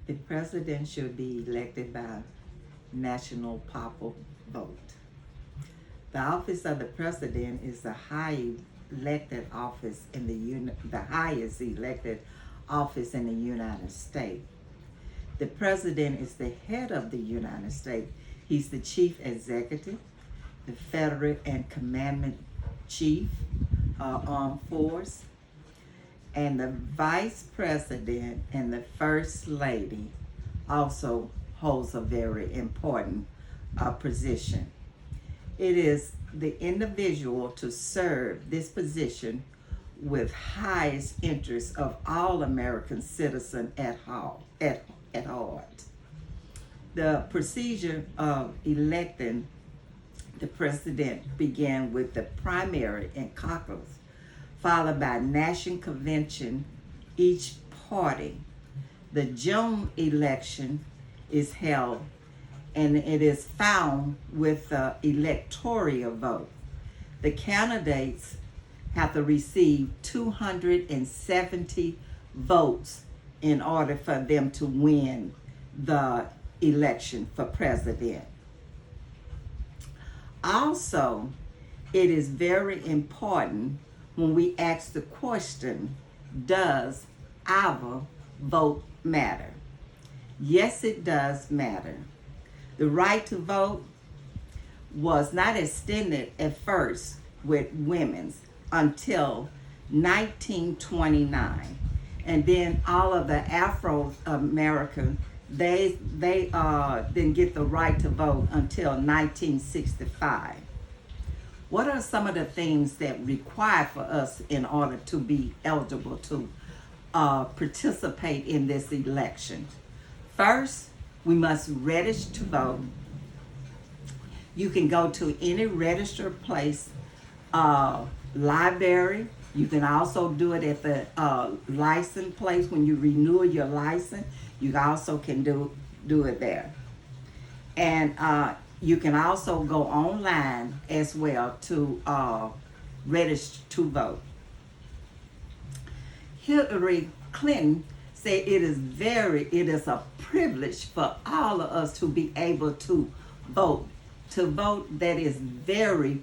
The president should be elected by national popular vote. The office of the president is the highest elected office in the highest elected office in the United States. The president is the head of the United States. He's the chief executive, the federal and commandment chief, armed force, and the vice president and the first lady also holds a very important position. It is the individual to serve this position with highest interest of all American citizens at heart. The procedure of electing the president began with the primary and caucus, followed by national convention each party. The June election is held, and it is found with the electoral vote. The candidates have to receive 270 votes in order for them to win the election for president. Also, it is very important when we ask the question, does our vote matter? Yes, it does matter. The right to vote was not extended at first with women's until 1929. And then all of the Afro-American, they didn't get the right to vote until 1965. What are some of the things that require for us in order to be eligible to participate in this election? First, we must register to vote. You can go to any registered place, library. You can also do it at the license place when you renew your license. You also can do it there. And you can also go online as well to register to vote. Hillary Clinton said it is a privilege for all of us to be able to vote. To vote, that is very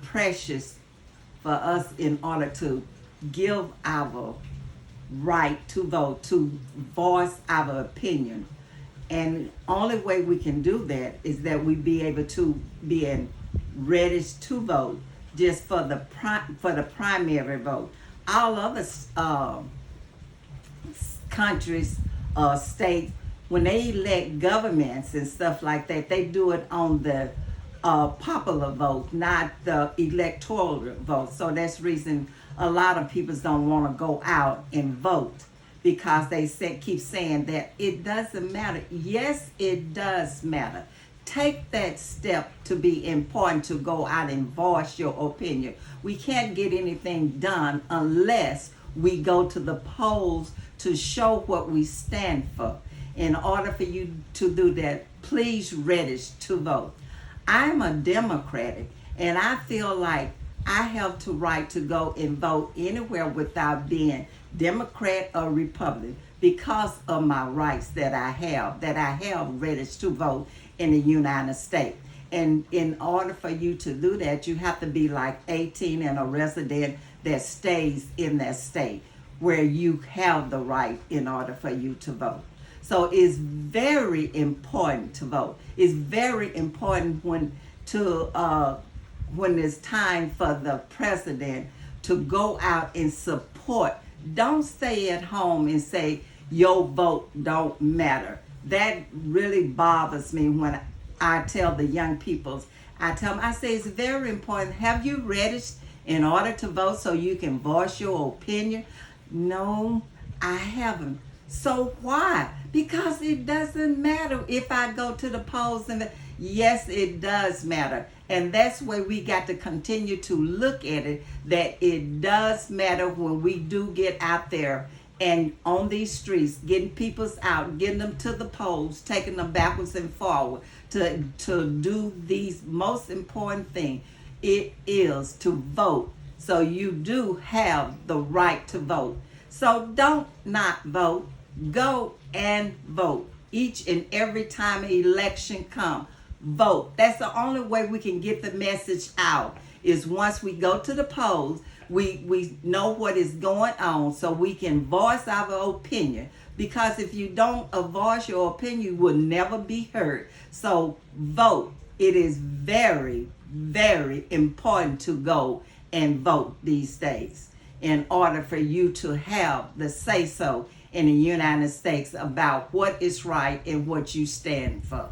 precious for us in order to give our right to vote, to voice our opinion. And only way we can do that is that we be able to be registered to vote just for the primary vote. All other countries, states, when they elect governments and stuff like that, they do it on the popular vote, not the electoral vote. So that's the reason a lot of people don't want to go out and vote, because they keep saying that it doesn't matter. Yes, it does matter. Take that step to be important, to go out and voice your opinion. We can't get anything done unless we go to the polls to show what we stand for. In order for you to do that, please register to vote. I'm a Democrat, and I feel like I have the right to go and vote anywhere without being Democrat or Republican, because of my rights that I have registered to vote in the United States. And in order for you to do that, you have to be like 18 and a resident that stays in that state where you have the right in order for you to vote. So it's very important to vote. It's very important when it's time for the president to go out and support. Don't stay at home and say your vote don't matter. That really bothers me when I tell the young people. I say it's very important. Have you registered in order to vote so you can voice your opinion? No, I haven't. So why? Because it doesn't matter if I go to the polls. And yes, it does matter. And that's where we got to continue to look at it, that it does matter when we do get out there and on these streets, getting people out, getting them to the polls, taking them backwards and forward to do these most important thing. It is to vote. So you do have the right to vote. So don't not vote. Go and vote. Each and every time an election comes, vote. That's the only way we can get the message out, is once we go to the polls, we know what is going on so we can voice our opinion. Because if you don't voice your opinion, you will never be heard. So vote. It is very, very important to go and vote these days in order for you to have the say-so in the United States about what is right and what you stand for.